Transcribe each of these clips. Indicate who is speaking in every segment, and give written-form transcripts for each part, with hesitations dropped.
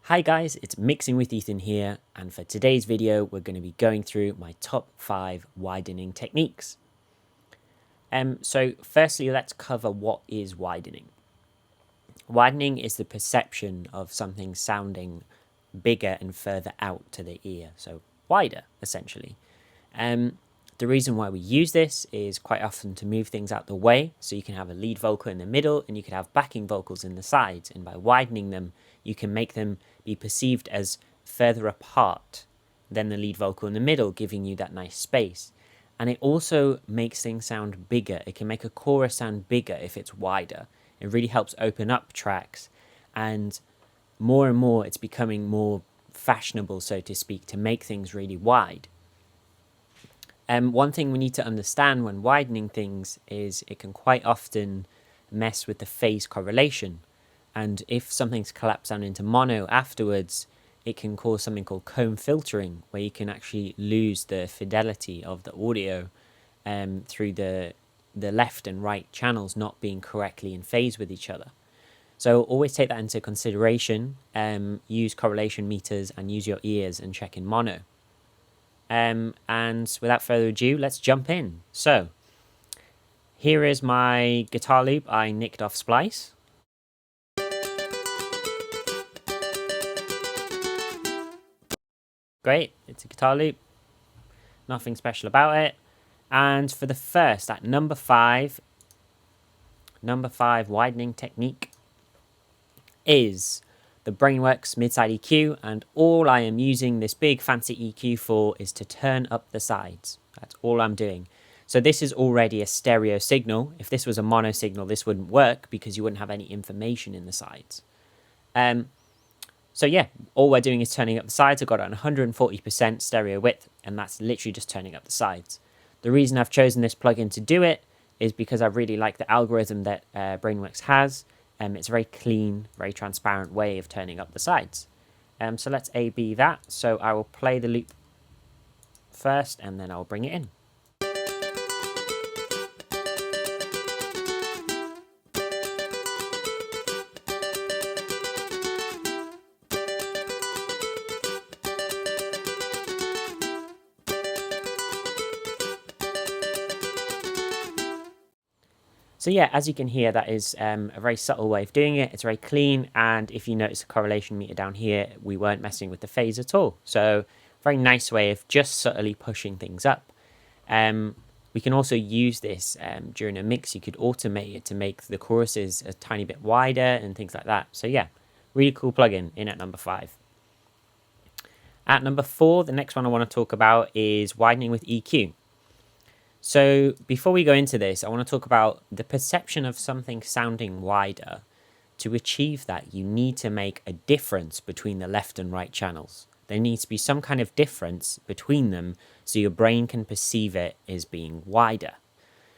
Speaker 1: Hi guys, it's Mixing with Ethan here, and for today's video we're going to be going through my top 5 widening techniques. So firstly, let's cover what is widening. Widening is the perception of something sounding bigger and further out to the ear, so wider essentially. The reason why we use this is quite often to move things out the way, so you can have a lead vocal in the middle and you can have backing vocals in the sides, and by widening them you can make them be perceived as further apart than the lead vocal in the middle, giving you that nice space. And it also makes things sound bigger. It can make a chorus sound bigger if it's wider. It really helps open up tracks, and more it's becoming more fashionable, so to speak, to make things really wide. One thing we need to understand when widening things is it can quite often mess with the phase correlation. And if something's collapsed down into mono afterwards, it can cause something called comb filtering, where you can actually lose the fidelity of the audio through the left and right channels not being correctly in phase with each other. So always take that into consideration. Use correlation meters and use your ears and check in mono. And without further ado, let's jump in. So here is my guitar loop I nicked off Splice. Great, it's a guitar loop, nothing special about it. And for the first, at number five widening technique is the Brainworks MidSide EQ, and all I am using this big fancy EQ for is to turn up the sides. That's all I'm doing. So this is already a stereo signal. If this was a mono signal, this wouldn't work because you wouldn't have any information in the sides. So yeah, all we're doing is turning up the sides. I've got it on 140% stereo width, and that's literally just turning up the sides. The reason I've chosen this plugin to do it is because I really like the algorithm that Brainworks has. It's a very clean, very transparent way of turning up the sides. So let's A-B that. So I will play the loop first, and then I'll bring it in. So yeah, as you can hear, that is a very subtle way of doing it. It's very clean, and if you notice the correlation meter down here, we weren't messing with the phase at all. So very nice way of just subtly pushing things up. We can also use this during a mix. You could automate it to make the choruses a tiny bit wider and things like that. So yeah, really cool plugin in at number 5. At number 4, the next one I want to talk about is widening with EQ. So before we go into this, I want to talk about the perception of something sounding wider. To achieve that, you need to make a difference between the left and right channels. There needs to be some kind of difference between them so your brain can perceive it as being wider.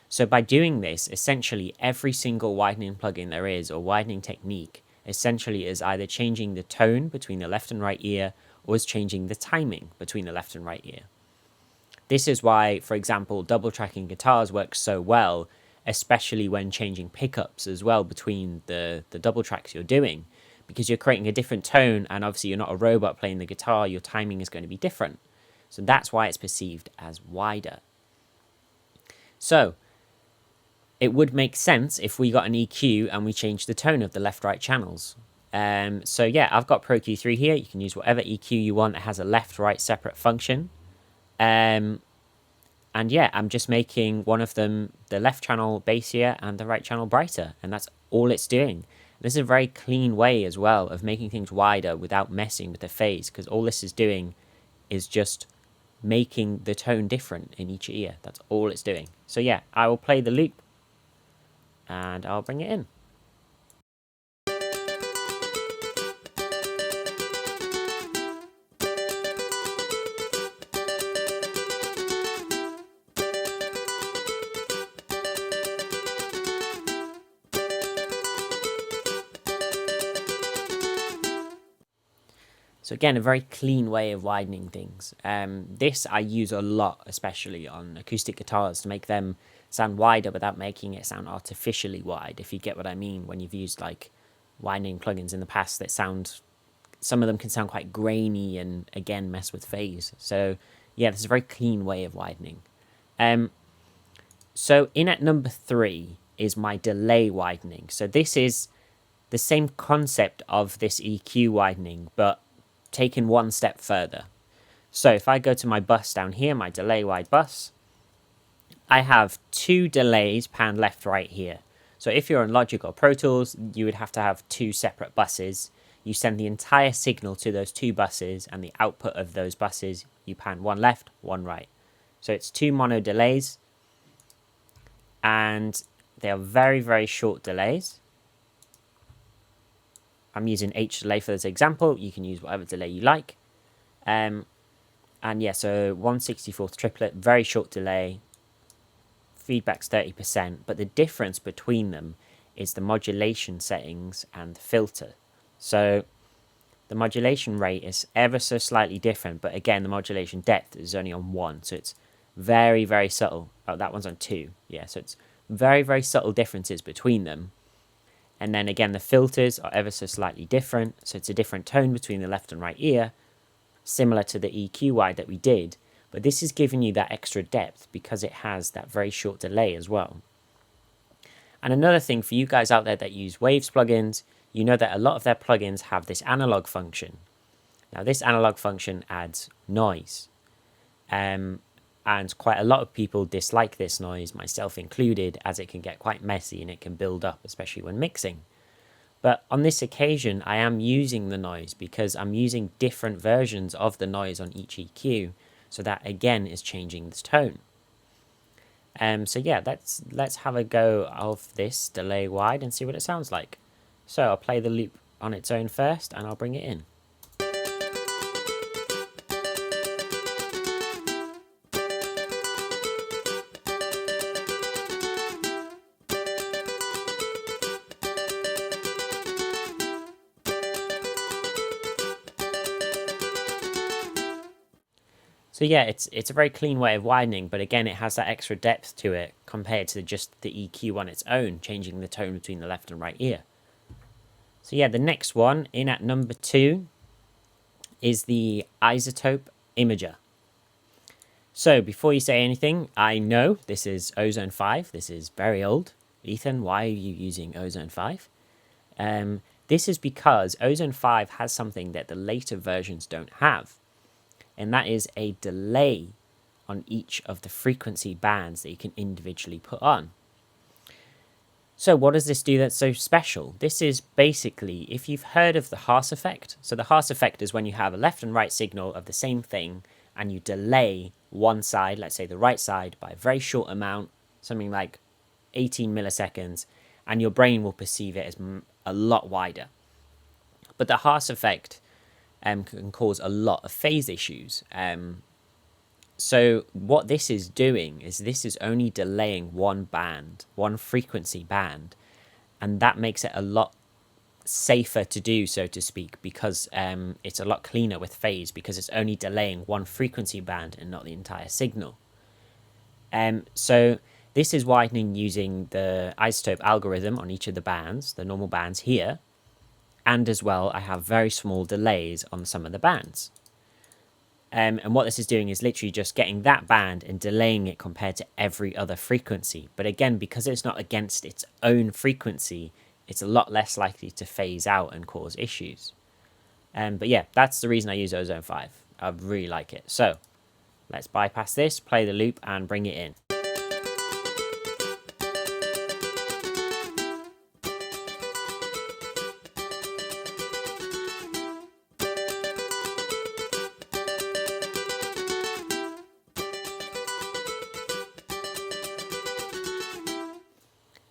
Speaker 1: So by doing this, essentially every single widening plugin there is, or widening technique, essentially is either changing the tone between the left and right ear or is changing the timing between the left and right ear. This is why, for example, double tracking guitars works so well, especially when changing pickups as well between the double tracks you're doing, because you're creating a different tone, and obviously you're not a robot playing the guitar, your timing is going to be different. So that's why it's perceived as wider. So it would make sense if we got an EQ and we changed the tone of the left-right channels. So yeah, I've got Pro Q3 here. You can use whatever EQ you want. It has a left-right separate function. And yeah, I'm just making one of them the left channel bassier and the right channel brighter, and that's all it's doing. This is a very clean way as well of making things wider without messing with the phase, because all this is doing is just making the tone different in each ear. That's all it's doing. So yeah, I will play the loop and I'll bring it in. So again, a very clean way of widening things. This I use a lot, especially on acoustic guitars, to make them sound wider without making it sound artificially wide, if you get what I mean, when you've used like widening plugins in the past that sound some of them can sound quite grainy and again mess with phase. So yeah, this is a very clean way of widening. So in at number 3 is my delay widening. So this is the same concept of this EQ widening, but taken one step further. So if I go to my bus down here, my delay wide bus, I have 2 delays panned left right here. So if you're on Logic or Pro Tools, you would have to have 2 separate buses. You send the entire signal to those 2 buses, and the output of those buses, you pan one left, one right. So it's 2 mono delays, and they are very, very short delays. I'm using H delay for this example. You can use whatever delay you like. And yeah, so 1/64th triplet, very short delay. Feedback's 30%, but the difference between them is the modulation settings and the filter. So the modulation rate is ever so slightly different, but again, the modulation depth is only on 1, so it's very, very subtle. Oh, that one's on 2. Yeah, so it's very, very subtle differences between them. And then again, the filters are ever so slightly different, so it's a different tone between the left and right ear, similar to the EQ wide that we did, but this is giving you that extra depth because it has that very short delay as well. And another thing for you guys out there that use Waves plugins, you know that a lot of their plugins have this analog function. Now this analog function adds noise, and quite a lot of people dislike this noise, myself included, as it can get quite messy and it can build up, especially when mixing. But on this occasion, I am using the noise because I'm using different versions of the noise on each EQ, so that again is changing this tone. So yeah, let's have a go of this delay wide and see what it sounds like. So I'll play the loop on its own first, and I'll bring it in. So yeah, it's a very clean way of widening, but again, it has that extra depth to it compared to just the EQ on its own, changing the tone between the left and right ear. So yeah, the next one, in at number 2, is the iZotope Imager. So before you say anything, I know this is Ozone 5. This is very old. Ethan, why are you using Ozone 5? This is because Ozone 5 has something that the later versions don't have, and that is a delay on each of the frequency bands that you can individually put on. So what does this do that's so special? This is basically, if you've heard of the Haas effect, so the Haas effect is when you have a left and right signal of the same thing, and you delay one side, let's say the right side, by a very short amount, something like 18 milliseconds, and your brain will perceive it as a lot wider. But the Haas effect can cause a lot of phase issues. So what this is doing is this is only delaying one band, one frequency band, and that makes it a lot safer to do, so to speak, because it's a lot cleaner with phase because it's only delaying one frequency band and not the entire signal. So this is widening using the iZotope algorithm on each of the bands, the normal bands here, and as well I have very small delays on some of the bands. And what this is doing is literally just getting that band and delaying it compared to every other frequency. But again, because it's not against its own frequency, it's a lot less likely to phase out and cause issues. But yeah, that's the reason I use Ozone 5. I really like it. So let's bypass this, play the loop, and bring it in.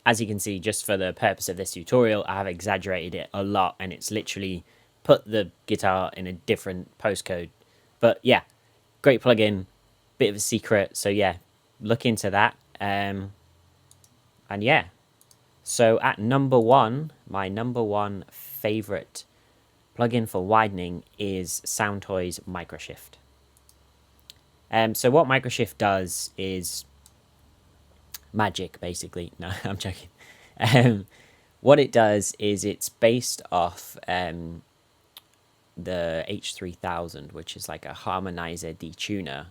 Speaker 1: As you can see, just for the purpose of this tutorial, I have exaggerated it a lot, and it's literally put the guitar in a different postcode. But yeah, great plugin, bit of a secret, so yeah, look into that. And yeah, so at number 1, my number 1 favorite plugin for widening is Soundtoys Microshift. So what Microshift does is magic, basically. No, I'm joking. What it does is it's based off the H3000, which is like a harmonizer detuner.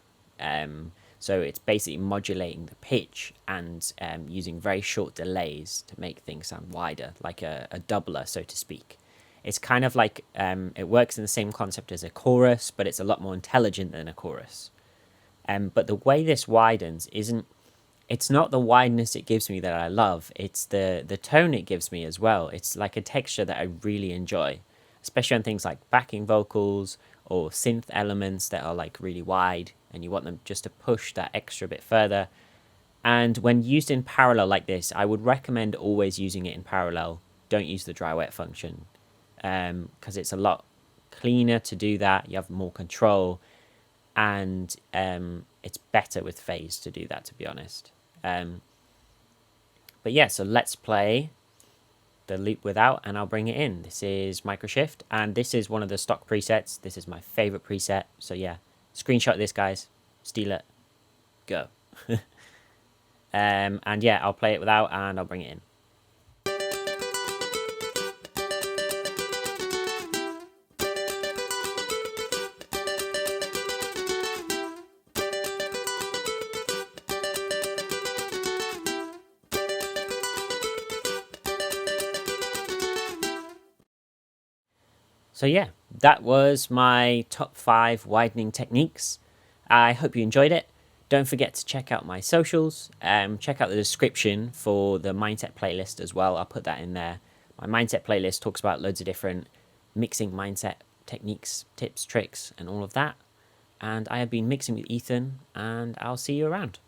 Speaker 1: So it's basically modulating the pitch and using very short delays to make things sound wider, like a doubler, so to speak. It's kind of like it works in the same concept as a chorus, but it's a lot more intelligent than a chorus. But the way this widens isn't, it's not the wideness it gives me that I love, it's the tone it gives me as well. It's like a texture that I really enjoy, especially on things like backing vocals or synth elements that are like really wide and you want them just to push that extra bit further. And when used in parallel like this, I would recommend always using it in parallel. Don't use the dry wet function, because it's a lot cleaner to do that. You have more control, and it's better with phase to do that, to be honest. But yeah, so let's play the loop without, and I'll bring it in. This is Microchip, and this is one of the stock presets. This is my favorite preset. So yeah, screenshot this, guys. Steal it. Go. And yeah, I'll play it without, and I'll bring it in. So yeah, that was my top 5 widening techniques. I hope you enjoyed it. Don't forget to check out my socials. Check out the description for the mindset playlist as well. I'll put that in there. My mindset playlist talks about loads of different mixing mindset techniques, tips, tricks, and all of that. And I have been mixing with Ethan, and I'll see you around.